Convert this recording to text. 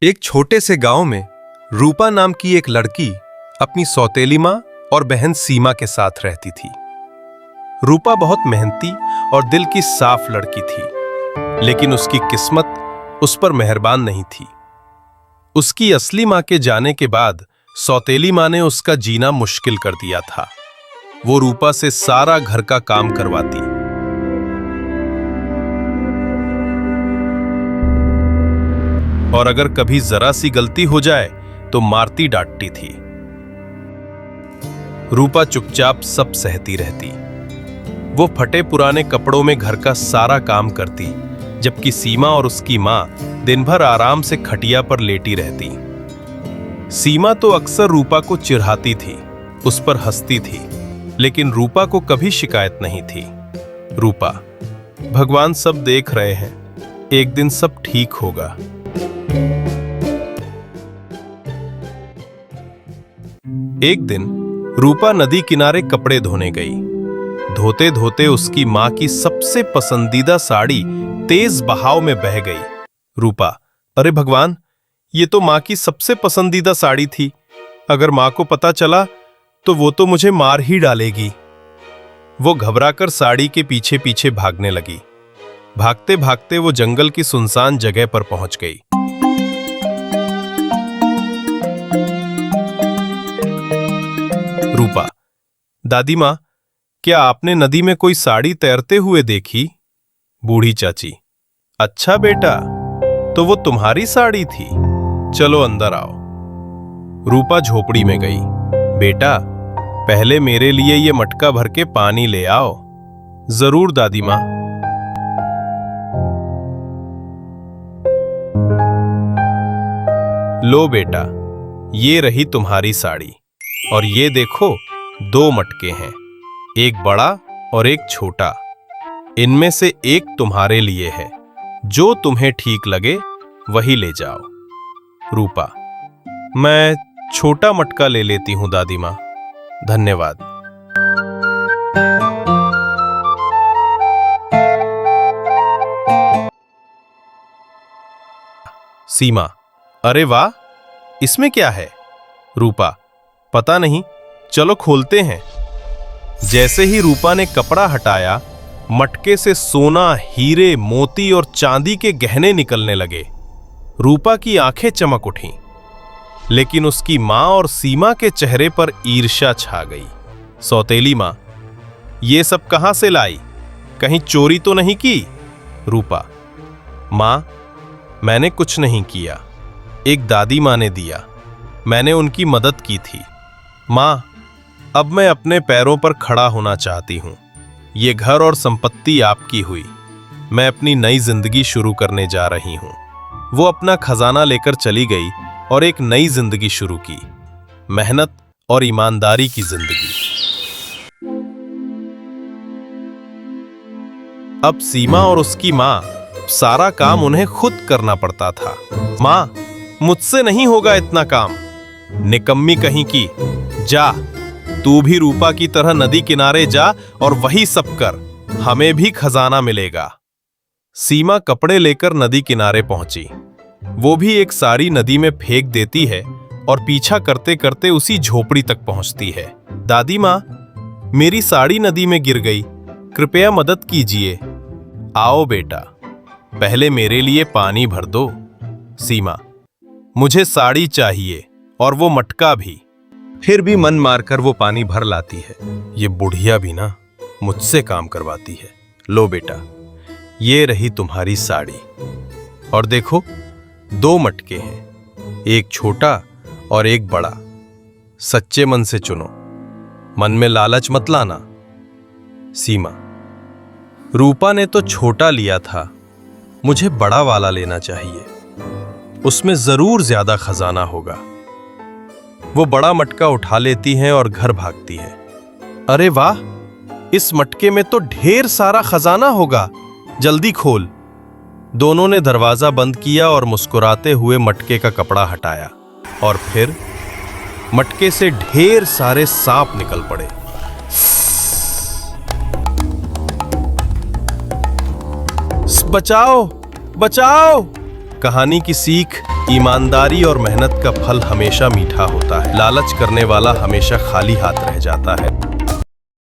एक छोटे से गांव में रूपा नाम की एक लड़की अपनी सौतेली मां और बहन सीमा के साथ रहती थी। रूपा बहुत मेहनती और दिल की साफ लड़की थी, लेकिन उसकी किस्मत उस पर मेहरबान नहीं थी। उसकी असली मां के जाने के बाद सौतेली मां ने उसका जीना मुश्किल कर दिया था। वो रूपा से सारा घर का काम करवाती, और अगर कभी जरा सी गलती हो जाए तो मारती डांटती थी। रूपा चुपचाप सब सहती रहती। वो फटे पुराने कपड़ों में घर का सारा काम करती, जबकि सीमा और उसकी मां दिन भर आराम से खटिया पर लेटी रहती। सीमा तो अक्सर रूपा को चिढ़ाती थी, उस पर हंसती थी, लेकिन रूपा को कभी शिकायत नहीं थी। रूपा, भगवान सब देख रहे हैं, एक दिन सब ठीक होगा। एक दिन रूपा नदी किनारे कपड़े धोने गई। धोते धोते उसकी मां की सबसे पसंदीदा साड़ी तेज बहाव में बह गई। रूपा, अरे भगवान, ये तो मां की सबसे पसंदीदा साड़ी थी। अगर मां को पता चला तो वो तो मुझे मार ही डालेगी। वो घबराकर साड़ी के पीछे पीछे भागने लगी। भागते भागते वो जंगल की सुनसान जगह पर पहुंच गई। रूपा, दादी मां, क्या आपने नदी में कोई साड़ी तैरते हुए देखी? बूढ़ी चाची, अच्छा बेटा, तो वो तुम्हारी साड़ी थी। चलो अंदर आओ। रूपा झोपड़ी में गई। बेटा, पहले मेरे लिए ये मटका भर के पानी ले आओ। जरूर दादी मां। लो बेटा, ये रही तुम्हारी साड़ी, और ये देखो, 2 मटके हैं, एक बड़ा और एक छोटा। इनमें से एक तुम्हारे लिए है, जो तुम्हें ठीक लगे वही ले जाओ। रूपा, मैं छोटा मटका ले लेती हूं दादी मां, धन्यवाद। सीमा, अरे वाह, इसमें क्या है? रूपा, पता नहीं, चलो खोलते हैं। जैसे ही रूपा ने कपड़ा हटाया, मटके से सोना, हीरे, मोती और चांदी के गहने निकलने लगे। रूपा की आंखें चमक उठीं, लेकिन उसकी मां और सीमा के चेहरे पर ईर्ष्या छा गई। सौतेली मां, ये सब कहां से लाई? कहीं चोरी तो नहीं की? रूपा, मां, मैंने कुछ नहीं किया, एक दादी मां ने दिया, मैंने उनकी मदद की थी। मां, अब मैं अपने पैरों पर खड़ा होना चाहती हूं। ये घर और संपत्ति आपकी हुई, मैं अपनी नई जिंदगी शुरू करने जा रही हूं। वो अपना खजाना लेकर चली गई और एक नई जिंदगी शुरू की, मेहनत और ईमानदारी की जिंदगी। अब सीमा और उसकी मां, सारा काम उन्हें खुद करना पड़ता था। मां, मुझसे नहीं होगा इतना काम। निकम्मी कहीं की, जा, तू भी रूपा की तरह नदी किनारे जा और वही सब कर, हमें भी खजाना मिलेगा। सीमा कपड़े लेकर नदी किनारे पहुंची। वो भी एक साड़ी नदी में फेंक देती है और पीछा करते करते उसी झोपड़ी तक पहुंचती है। दादी मां, मेरी साड़ी नदी में गिर गई, कृपया मदद कीजिए। आओ बेटा, पहले मेरे लिए पानी भर दो। सीमा, मुझे साड़ी चाहिए और वो मटका भी। फिर भी मन मारकर वो पानी भर लाती है। ये बुढ़िया भी ना मुझसे काम करवाती है। लो बेटा, ये रही तुम्हारी साड़ी, और देखो, 2 मटके हैं, एक छोटा और एक बड़ा। सच्चे मन से चुनो, मन में लालच मत लाना। सीमा, रूपा ने तो छोटा लिया था, मुझे बड़ा वाला लेना चाहिए, उसमें जरूर ज्यादा खजाना होगा। वो बड़ा मटका उठा लेती हैं और घर भागती है। अरे वाह, इस मटके में तो ढेर सारा खजाना होगा, जल्दी खोल। दोनों ने दरवाजा बंद किया और मुस्कुराते हुए मटके का कपड़ा हटाया, और फिर मटके से ढेर सारे सांप निकल पड़े। बचाओ, बचाओ! कहानी की सीख ईमानदारी और मेहनत का फल हमेशा मीठा होता है। लालच करने वाला हमेशा खाली हाथ रह जाता है।